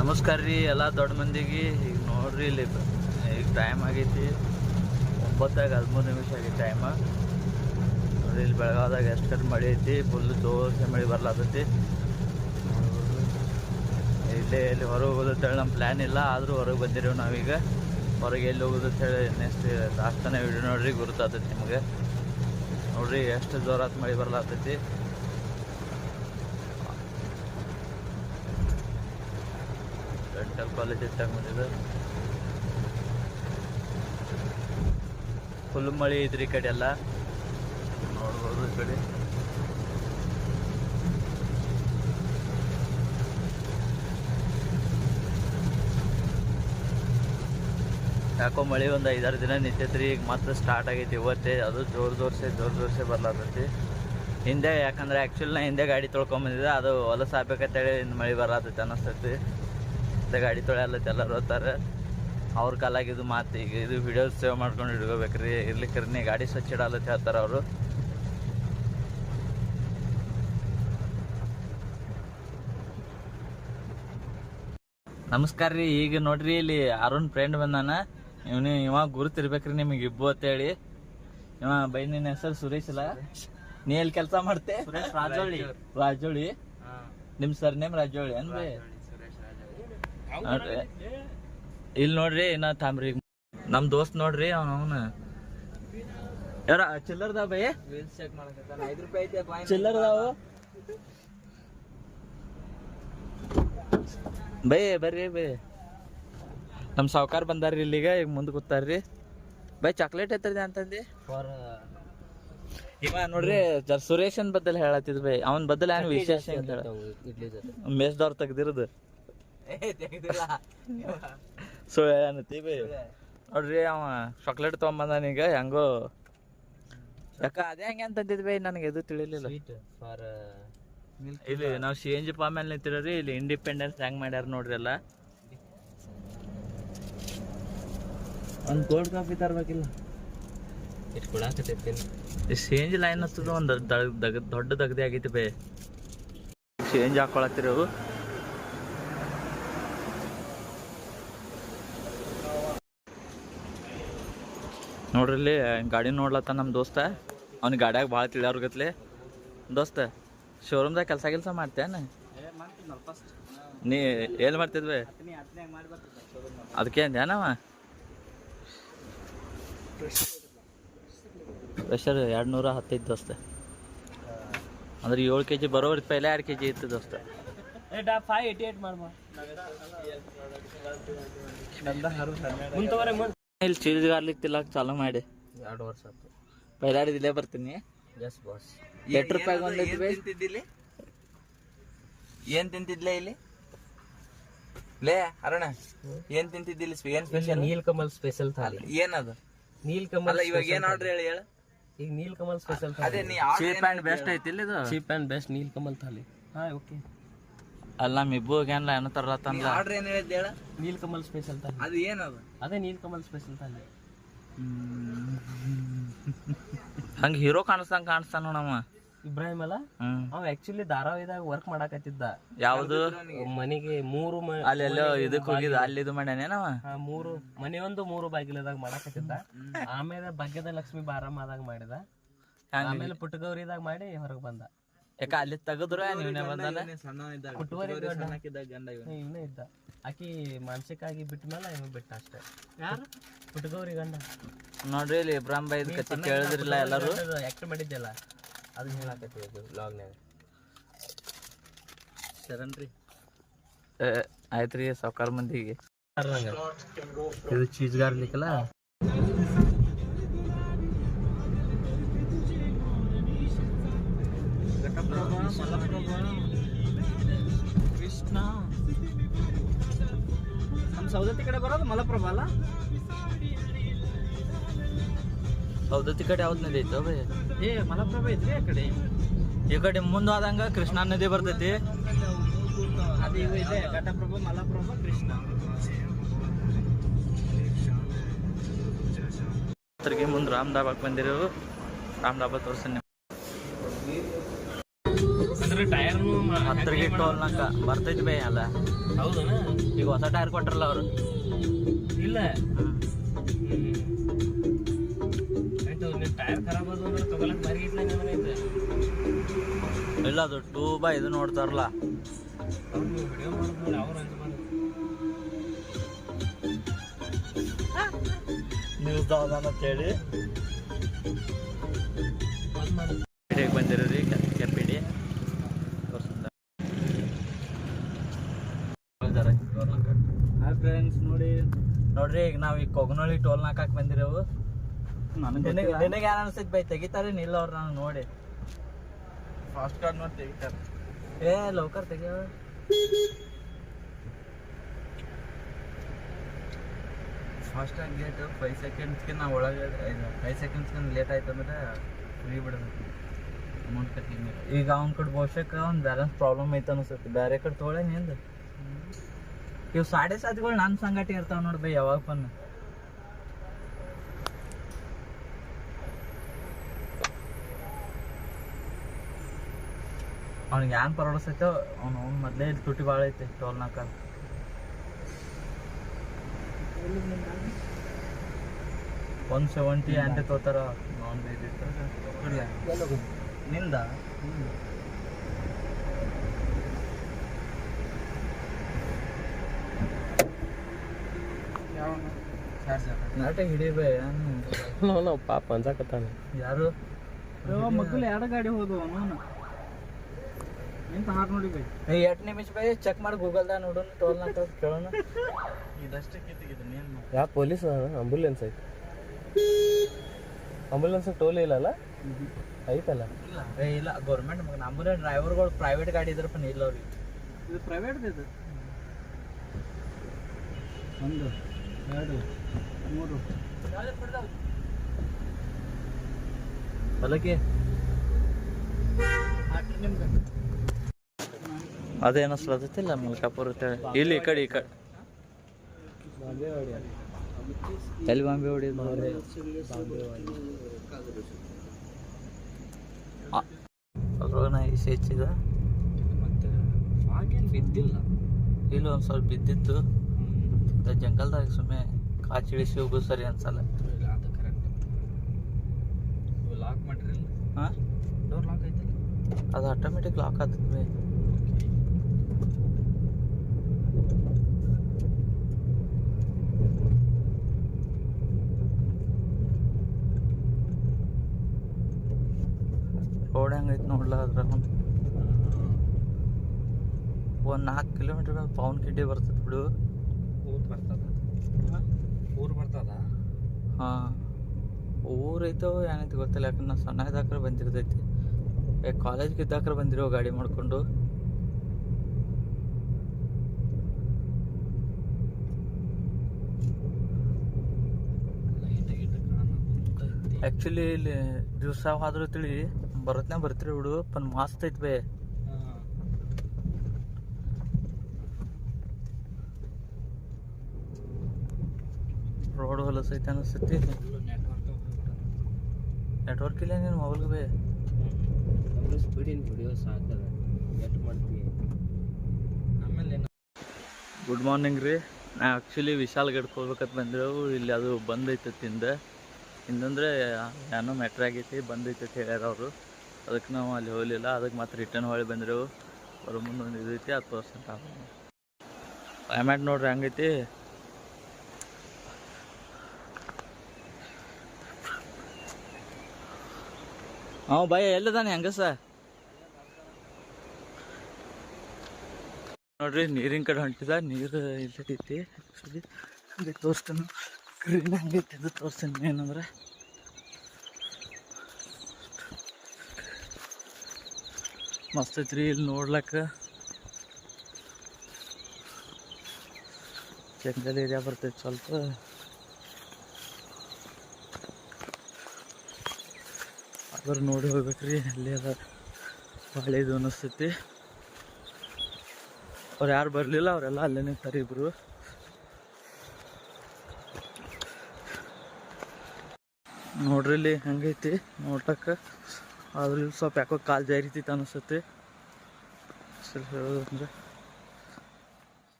ನಮಸ್ಕಾರ ರೀ ಎಲ್ಲ ದೊಡ್ಡ ಮಂದಿಗೆ. ಈಗ ನೋಡ್ರಿ ಇಲ್ಲಿ ಈಗ ಟೈಮ್ ಆಗೈತಿ 9:13 ಆಗೈತಿ ಟೈಮ್. ನೋಡ್ರಿ ಇಲ್ಲಿ ಬೆಳಗಾವದಾಗ ಎಷ್ಟು ಮಳೆ ಐತಿ, ಫುಲ್ ಜೋರ್ಸೆ ಮಳೆ ಬರ್ಲಾತೈತಿ. ಇಲ್ಲೇ ಎಲ್ಲಿ ಹೊರಗೆ ಹೋಗೋದಂತೇಳಿ ನಮ್ಮ ಪ್ಲ್ಯಾನ್ ಇಲ್ಲ, ಆದರೂ ಹೊರಗೆ ಬಂದಿರೋವು ನಾವೀಗ. ಹೊರಗೆ ಎಲ್ಲಿ ಹೋಗೋದಂತೇಳಿ ನೆಕ್ಸ್ಟ್ ಲಾಸ್ಟನೇ ವಿಡಿಯೋ ನೋಡ್ರಿ ಗುರುತಾತೈತಿ ನಿಮಗೆ. ನೋಡ್ರಿ ಎಷ್ಟು ಜೋರಾತ್ ಮಳೆ ಬರ್ಲಾತೈತಿ. ಡೆಂಟಲ್ ಕಾಲೇಜ್ ಇದ್ದಾಗ ಬಂದಿದೆ, ಫುಲ್ ಮಳೆ ಐತ್ರಿ ಈ ಕಡೆ ಎಲ್ಲ ನೋಡ್ಬೋದು. ಈ ಕಡೆ ಯಾಕೋ ಮಳೆ ಒಂದು 5-6 ದಿನ ನಿಂತೈತ್ರಿ. ಈಗ ಮತ್ತೆ ಸ್ಟಾರ್ಟ್ ಆಗೈತಿ ಇವತ್ತೇ. ಅದು ಜೋರ್ಸೆ ಬರ್ಲಾತೈತಿ. ಹಿಂದೆ ಯಾಕಂದ್ರೆ ಆ್ಯಕ್ಚುಲಿ ನಾ ಹಿಂದೆ ಗಾಡಿ ತೊಳ್ಕೊಂಬಂದಿದ್ದೆ, ಅದು ಹೊಲಸ ಆಗ್ಬೇಕಂತೇಳಿ ಮಳೆ ಬರತೈತಿ ಅನ್ನಿಸ್ತೈತಿ. ಹಿಂದೆ ಗಾಡಿ ತೊಳೆಯಲ್ಲೈತಿ ಎಲ್ಲರೂ ಓದ್ತಾರೆ. ಅವ್ರ ಕಾಲಾಗಿದ್ದು ಮಾತು ಈಗ ಇದು ವಿಡಿಯೋ ಸೇವ್ ಮಾಡ್ಕೊಂಡು ಇಟ್ಕೋಬೇಕ್ರಿ. ಇರ್ಲಿಕ್ಕರಿ ಗಾಡಿ ಸ್ವಚ್ಛ ಇಡಲ್ಲತ್ತ ಹೇಳ್ತಾರೆ ಅವರು. ನಮಸ್ಕಾರ ರೀ. ಈಗ ನೋಡ್ರಿ ಇಲ್ಲಿ ಅರುಣ್ ಫ್ರೆಂಡ್ ಬಂದಾನ. ಇವಾಗ ಗುರುತಿರ್ಬೇಕ್ರಿ ನಿಮಗೆ ಇಬ್ಬು ಅಂತೇಳಿ. ಇವ ಬೈ ನಿನ್ನ ಹೆಸರು ಸುರೇಶ್ ಅಲ್ಲ? ನೀ ಎಲ್ಲಿ ಕೆಲಸ ಮಾಡ್ತೆ? ರಾಜೋಳಿ. ನಿಮ್ ಸರ್ ನೇಮ್ ರಾಜೋಳಿ ಅನ್ರಿ? ಇಲ್ಲಿ ನೋಡ್ರಿ ಇನ್ನ ತಾಮ್ರಿ ನಮ್ ದೋಸ್ತ್ ನೋಡ್ರಿ ಅವನ ಯಾರ ಚಿಲ್ಲರ್ದಾವ ಬೈ? ಚಿಲ್ಲರ್ದಾವ ಬೈ ಬರ್ರಿ ಬೈ. ನಮ್ ಸಾವ್ಕಾರ ಬಂದಾರ್ರಿ ಇಲ್ಲಿಗ. ಈಗ ಮುಂದೆ ಕೂತಾರ್ರಿ ಬೈ. ಚಾಕ್ಲೇಟ್ ಐತ್ರಿ ಅಂತಂದಿ ಇವ ನೋಡ್ರಿ. ಸುರೇಶನ್ ಬದ್ದಲ್ ಹೇಳತ್ತಿದ್ ಬೈ. ಅವನ್ ಬದ್ದಲ್ ಏನ್ ವಿಶೇಷ ಮೇಸ್ದವ್ರ ತೆಗ್ದಿರೋದು ಸೊ ಏನತ್ತಿ ಬೈ. ನೋಡ್ರಿ ಅವ ಚಾಕ್ಲೇಟ್ ತೊಗೊಂಬಂದಾನ ಈಗ. ಹೆಂಗೋ ಯಾಕ ಅದೇ ಹಂಗೆ ಅಂತಂದಿದ್ ಬೈ, ನನಗೆ ಎದು ತಿಳಿಲಿಲ್ಲ. ಇಲ್ಲಿ ನಾವು CNG ಪಾಮ್ ಮೇಲೆ ನಿಂತಿರೋರಿ. ಇಲ್ಲಿ ಇಂಡಿಪೆಂಡೆನ್ಸ್ ಹೆಂಗ್ ಮಾಡ್ಯಾರ ನೋಡ್ರಿ ಎಲ್ಲ. ಒಂದು ಕೋಲ್ಡ್ ಕಾಫಿ ತರ್ಬೇಕಿಲ್ಲ? ಎಷ್ಟು ಕೊಡಾಕತ್ತೈತಿ CNG ಲೈನ್ ಹತ್ತದ. ಒಂದು ದೊಡ್ಡ ದಗದಿ ಆಗೈತಿ ಬೈ. CNG ಹಾಕೊಳತ್ತಿರಿ ಅವು. ನೋಡ್ರಿ ಇಲ್ಲಿ ಗಾಡಿ ನೋಡ್ಲತ್ತ ನಮ್ಮ ದೋಸ್ತ. ಅವ್ನಿಗೆ ಗಾಡಿಯಾಗ ಭಾಳ ತಿಳಿಯೋರ್ಗತ್ಲಿ. ದೋಸ್ತ ಶೋರೂಮ್ದಾಗ ಕೆಲಸ ಮಾಡ್ತೇನೆ? ನೀ ಎಲ್ಲಿ ಮಾಡ್ತಿದ್ವಿ? ಅದಕ್ಕೆ ಅಂದ್ಯಾನವ ಪ್ರೆಷರ್ 210 ದೋಸ್ತ. ಅಂದ್ರೆ 7 kg ಬರೋವ್ರ ಪೈಲೆ 2 kg ಇತ್ತು ದೋಸ್ತ. ಇಲ್ಲಿ ಚೀಸ್ ಗಾರ್ಲಿಕ್ ತಿಲ್ಲಕ್ ಚಾಲು ಮಾಡಿ 2 ವರ್ಷ ಆಯ್ತು. ಪೈಲೆ ಇಲ್ಲೇ ಬರ್ತೀನಿ. Yes boss. ಎಷ್ಟು ರೂಪಾಯಿಗೆ ಒಂದಿದ್ದಿಲ್ಲಿ? ಏನ್ ತಿಂತಿದ್ಲೆ ಇಲ್ಲಿ? ಲೇ ಅರುಣ ಏನ್ ತಿಂತಿದ್ದಿಲ್ಲಿ? ಏನ್ ಸ್ಪೆಷಲ್? ನೀಲ್ಕಮಲ್ ಸ್ಪೆಷಲ್ ಥಾಲಿ. ಏನದು ನೀಲ್ಕಮಲ್? ಇವಾಗ ಏನ್ ಆರ್ಡರ್ ಹೇಳಿ ಹೇಳ. ಈಗ ನೀಲ್ಕಮಲ್ ಸ್ಪೆಷಲ್ ಥಾಲಿ. ಅದೇ ನೀ ಚೀಪ್ ಅಂಡ್ ಬೆಸ್ಟ್ ಐತಿ ಇಲ್ಲಿ. ಇದು cheap and best Nilkamal thali. ಹಾ ಓಕೆ. ಅಲ್ಲ ಮಿಬ್ಬುಗೆ ಏನ್ಲ ಏನೋ ತರಲತ್ತಂದ. ಆರ್ಡರ್ ಏನ್ ಹೇಳಿದ್ದೆ ಹೇಳ? ನೀಲ್ಕಮಲ್ ಸ್ಪೆಷಲ್ ಥಾಲಿ. ಅದು ಏನದು? ಅದೇ ನೀಲ್ಕಮಲ್ ಸ್ಪೆಷಲ್ ಥಾಲಿ. ಹಂಗ ಹೀರೋ ಕಾಣಿಸ್ತಾನ ನಮ್ಮ ಇಬ್ರಾಹಿಂ ಅಲ್ಲ? ಅವ ಆಕ್ಚುಲಿ ಧಾರಾವಾಹಿದಾಗ ವರ್ಕ್ ಮಾಡಾಕತ್ತಿದ್ದ. ಯಾವ್ದು ಮನೆಗೆ 3 ಅಲ್ಲೆಲ್ಲೋ ಇದಕ್ ಹೋಗಿದ್ದ. ಅಲ್ಲಿ ಇದು ಮಾಡ್ಯಾನೇನವ? 3 ಮನೆಯೊಂದು 3 ಬಾಗಿಲದಾಗ ಮಾಡಾಕತ್ತಿದ್ದ. ಆಮೇಲೆ ಭಾಗ್ಯದ ಲಕ್ಷ್ಮಿ ಬಾರಮ್ಮದಾಗ ಮಾಡಿದ. ಆಮೇಲೆ ಪುಟ್ಟಗೌರಿದಾಗ ಮಾಡಿ ಹೊರಗೆ ಬಂದ. ಯಾಕ ಅಲ್ಲಿ ತೆಗದ್ರ ನೀವನೇ ಬಂದಾನ? ಇವನೇ ಇದ್ದ. ಆಕಿ ಮಾನಸಿಕ ಆಗಿ ಬಿಟ್ಟ ಮೇಲೆ ಇವ್ ಬಿಟ್ಟ ಅಷ್ಟೇ. ಯಾರು? ಪುಟ್ಟಗೌರಿ ಗಂಡ. ನೋಡ್ರಿ ಇಲ್ಲಿ ಇಬ್ರಾಹಿಂ ಬೈ ಕಥೆ ಕೇಳಿದ್ರಿಲ್ಲ ಎಲ್ಲರೂ. ಆಕ್ಟ್ ಮಾಡಿದ್ದೆಲ್ಲ ಅದು ಹೇಳಾಕತ್ತೀವಿ ವ್ಲಾಗ್ನಾಗ. ಸರನ್ರಿ ಆಯ್ತ್ರಿ ಸಾವ್ಕಾರ ಮಂದಿಗೆ. ಇದು ಚೀಸ್ ಗಾರ್ಲಿಕ್ ಅಲ್ಲ? ಕೃಷ್ಣ ನಮ್ಮ ಸೌದತ್ತಿ ಕಡೆ ಬರೋದು ಮಲಪ್ರಭಾ ಅಲ್ಲ? ಸೌದತ್ತಿ ಕಡೆ ಯಾವ್ದು ನದಿ ಐತೋ ಬೈ? ಏ ಮಲಪ್ರಭಾ ಐತ್ರಿ ಆ ಕಡೆ. ಈ ಕಡೆ ಮುಂದಾದಂಗ ಕೃಷ್ಣಾ ನದಿ ಬರ್ತೈತಿ. ಅದು ಇವು ಇದೆ ಘಟಪ್ರಭಾ, ಮಲಪ್ರಭಾ, ಕೃಷ್ಣ. ಮುಂದೆ ರಾಮ್ ಡಾಬಾಕ್ ಬಂದಿರೋ. ರಾಮ್ ಡಾಬಾ ತೋರಿಸ್ತೀನಿ. ಹತ್ತರಿಗೆ ಟೋಲ್ನಾಕ ಬರ್ತೈತಿ ಬೈ ಅಲ್ಲ. ಹೌದನ? ಈಗ ಹೊಸ ಟೈರ್ ಕೊಟ್ರಲ್ಲ ಅವರು. ಇಲ್ಲ ಟೈರ್ ಖರಾಬ್ ಅದು ಅಂದ್ರೆ ತಗೊಳಕ್ ಬಾರಿ ಇಟ್ಲ ನನಗೈತೆ. ಇಲ್ಲ ಅದು 2 ಇದು ನೋಡ್ತಾರಲ್ಲ ಅವ್ರು ವಿಡಿಯೋ ಮಾಡಿದ್ರು ಅವ್ರು ಅಂತ ನ್ಯೂಸ್ ಅಂತೇಳಿ ಮಾಡಿ ಬಂದಿರೋರಿ ಕೆಪಿಡಿ ಫ್ರೆಂಡ್ಸ್. ನೋಡ್ರಿ ಈಗ ನಾವ್ ಈಗ ಕೊಗನೊಳ್ಳಿ ಟೋಲ್ ನಾಕಾಕ್ ಬಂದಿರೋವು. ನಿನಗೆ ಏನ್ ಅನ್ಸೈತಿ ಬೈ? ತೆಗಿತಾರೇನ್ ಇಲ್ಲ ಅವ್ರು ನಾನು ನೋಡಿ ಫಾಸ್ಟ್ ಕಾರ್ಡ್ ನೋಡಿ ತೆಗಿತಾರೆ. ಏ ಲೌಕರ್ ತೆಗಿಯೋ. ಫಾಸ್ಟ್ ಆಗಿ ಗೇಟ್ 5 ಸೆಕೆಂಡ್ಸ್ಗೆ ನಾವು ಒಳಗೆ 5 ಸೆಕೆಂಡ್ಸ್ಗೆ ಲೇಟ್ ಆಯ್ತು ಅಂದ್ರೆ ಫ್ರೀ ಬಿಡಬೇಕು ಅಮೌಂಟ್ ಕಟ್ಟಿ. ಈಗ ಅವ್ನ ಕಡೆ ಬಹುಶಃ ಅವ್ನ ಬ್ಯಾಲೆನ್ಸ್ ಪ್ರಾಬ್ಲಮ್ ಐತೆ ಅನ್ಸುತ್ತೆ. ಬೇರೆ ಕಡೆ ತೊಗೊಳೆ ನಿಂದ. ಇವ್ 7.5 ನನ್ನ ಸಂಗಟಿ ಇರ್ತಾವ ನೋಡಿ ಬೈ ಯಾವಾಗ ಪನ್ನ. ಅವ್ನಿಗೆ ಏನ್ ಪರವಡಿಸೈತೋ ಅವ್ನು ಮೊದ್ಲೇ ತುಟಿ ಭಾಳ ಐತೆ ಟೋಲ್ನಾಕ. 170 ಅಂತ ತೋತಾರ ನಾನ್ ವೇಜ್ ನಿಂದ. ನಾಟೆ ಹಿಡಿಬೇ ನಾವು ಪಾಪ ಅಂಜಾಕತ್ತಾನ. ಯಾರು ಮಕ್ಕಳು 2 ಗಾಡಿ ಹೋದವು ಅವನು ಎಂತ ಹಾಕ್ ನೋಡಿ ಬೈ. 8 ನಿಮಿಷ ಬೈ ಚೆಕ್ ಮಾಡಿ ಗೂಗಲ್ದಾಗ ನೋಡೋಣ ಟೋಲ್ನಾಕ ಕೇಳೋಣ. ಇದಷ್ಟೇ ಕಿತ್ತಿಗಿದೆ ನೀನು. ಯಾವ ಪೊಲೀಸ್ ಆಂಬುಲೆನ್ಸ್ ಐತಿ? ಆಂಬುಲೆನ್ಸ್ ಟೋಲ್ ಇಲ್ಲಲ್ಲ? ಐತಲ್ಲ? ಇಲ್ಲ ಗೌರ್ಮೆಂಟ್ ನಮ್ಮೂರ ಡ್ರೈವರ್ಗಳು ಪ್ರೈವೇಟ್ ಗಾಡಿ ಇದ್ರಪ್ಪ ಇಲ್ಲ ಅವ್ರಿಗೆ. ಇದು ಪ್ರೈವೇಟ್ ಇದು. 1 2 3 ಹೊಲಕ್ಕೆ ಅದೇನಸ್ಲತ್ತಿಲ್ಲ ಮಲ್ಕಾಪುರ ಇಲ್ಲಿ ಈ ಕಡೆ ಎಲ್ಲಿ ಬಾಂಬೆ ಹೊಡಿಯೋದು ಅದ್ರೊಳನ ಈಸಿ ಹೆಚ್ಚಿದ. ಮತ್ತೆ ಆಗೇನು ಬಿದ್ದಿಲ್ಲ. ಇಲ್ಲ ಒಂದು ಸ್ವಲ್ಪ ಬಿದ್ದಿತ್ತು ಜಂಗಲ್ದಾಗ. ಸುಮ್ಮನೆ ಕಾಚಿಳಿಸಿ ಹೋಗು ಸರಿ ಅನ್ಸಲ್ಲ. ಅದು ಕರೆಕ್ಟ್. ಲಾಕ್ ಮಾಡ್ರಿ. ಹಾಂ ಡೋರ್ ಲಾಕ್ ಐತಲ್ಲ ಅದು ಆಟೋಮೆಟಿಕ್ ಲಾಕ್ ಆಗ್ತದೆ. ರೋಡ್ ಹೆಂಗೈತೆ ನೋಡ್ಲ ಅದ್ರಾಗ ಒಂದು 4 ಕಿಲೋಮೀಟರ್ ಪವನ್ ಕಿಡ್ಡಿ ಬರ್ತದೆ ಬಿಡು. ಊರು ಬರ್ತದ. ಹಾಂ ಊರೈತೋ ಏನೈತಿ ಗೊತ್ತಿಲ್ಲ. ಯಾಕಂದ್ರೆ ನಾವು ಸಣ್ಣ ಇದ್ದಾಕ್ರೆ ಬಂದಿರ್ತೈತಿ. ಕಾಲೇಜ್ಗೆ ಇದ್ದಾಕ್ರೆ ಬಂದಿರೋ ಗಾಡಿ ಮಾಡ್ಕೊಂಡು. ಆ್ಯಕ್ಚುಲಿ ಇಲ್ಲಿ ದಿವಸ ಹೋದ್ರೂ ತಿಳಿ ಬರತ್ನೇ ಬರ್ತೀರಿ ಬಿಡು. ಪನ್ ಮಸ್ತ್ ಐತಿ ಬೇ. ರೋಡ್ ಹೊಲಸೈತೆ ಅನಿಸ್ತೈತಿ. ನೆಟ್ವರ್ಕ್ ಇಲ್ಲ ನೀನು ಮೊಬೈಲ್ಗೆ ಬೇ. ಸ್ಪೀಡಿನ ವಿಡಿಯೋ ಸಾಕದ ನೆಟ್ ಮಾಡ್ತೀವಿ. ಆಮೇಲೆ ಗುಡ್ ಮಾರ್ನಿಂಗ್ ರೀ. ನಾ ಆ್ಯಕ್ಚುಲಿ ವಿಶಾಲ್ ಗಡ್ಗೆ ಹೋಗ್ಬೇಕಂತ ಬಂದಿರೋವು. ಇಲ್ಲಿ ಅದು ಬಂದೈತೆ ಹಿಂದಂದ್ರೆ ಏನೋ ಮೆಟ್ರ್ ಆಗೈತಿ ಬಂದೈತೆ ಹೇಳ್ಯಾರ ಅವರು. ಅದಕ್ಕೆ ನಾವು ಅಲ್ಲಿ ಹೋಗಲಿಲ್ಲ. ಅದಕ್ಕೆ ಮತ್ತೆ ರಿಟರ್ನ್ ಹೊಳಿ ಬಂದಿರೋವು. ಅವ್ರ ಮುಂದೆ ಒಂದು ಇದೈತಿ 10% ಆಗ ಕ್ಲೈಮೇಟ್ ನೋಡ್ರಿ ಹಂಗೈತಿ. ಭಯ ಎಲ್ಲದಾನೆ ಹಂಗಸ ನೋಡ್ರಿ. ನೀರಿನ ಕಡೆ ಹೊಂಟಿದ. ನೀರು ಇಲ್ಲೈತಿ ಆ್ಯಕ್ಚುಲಿ. ಹಂಗೆ ತೋರಿಸ್ತಾನೆ ಗ್ರೀನ್ ಹಂಗೈತಿ. ಅದು ತೋರಿಸ್ತೀನಿ ಏನಂದ್ರೆ ಮಸ್ತ್ ಐತ್ರಿ ಇಲ್ಲಿ ನೋಡ್ಲಕ್ಕ. ಜಂಗಲ್ ಏರಿಯಾ ಬರ್ತೈತಿ ಸ್ವಲ್ಪ. ಅದ್ರ ನೋಡಿ ಹೋಗ್ಬೇಕ್ರಿ. ಅಲ್ಲಿ ಅದ ಭಾಳ ಇದು ಅನ್ನಿಸ್ತೈತಿ. ಅವ್ರು ಯಾರು ಬರಲಿಲ್ಲ, ಅವರೆಲ್ಲ ಅಲ್ಲೇ ನಿಂತಾರೆ ಇಬ್ರು. ನೋಡ್ರಿ ಇಲ್ಲಿ ಹೆಂಗೈತಿ ನೋಡ್ಲಕ್ಕ. ಆದ್ರೆ ಇಲ್ಲಿ ಸ್ವಲ್ಪ ಯಾಕೋ ಕಾಲು ಜಾರಿತೈತಿ ಅನಿಸ್ತೈತಿ. ಹೆಸರು ಹೇಳೋದಂದ್ರೆ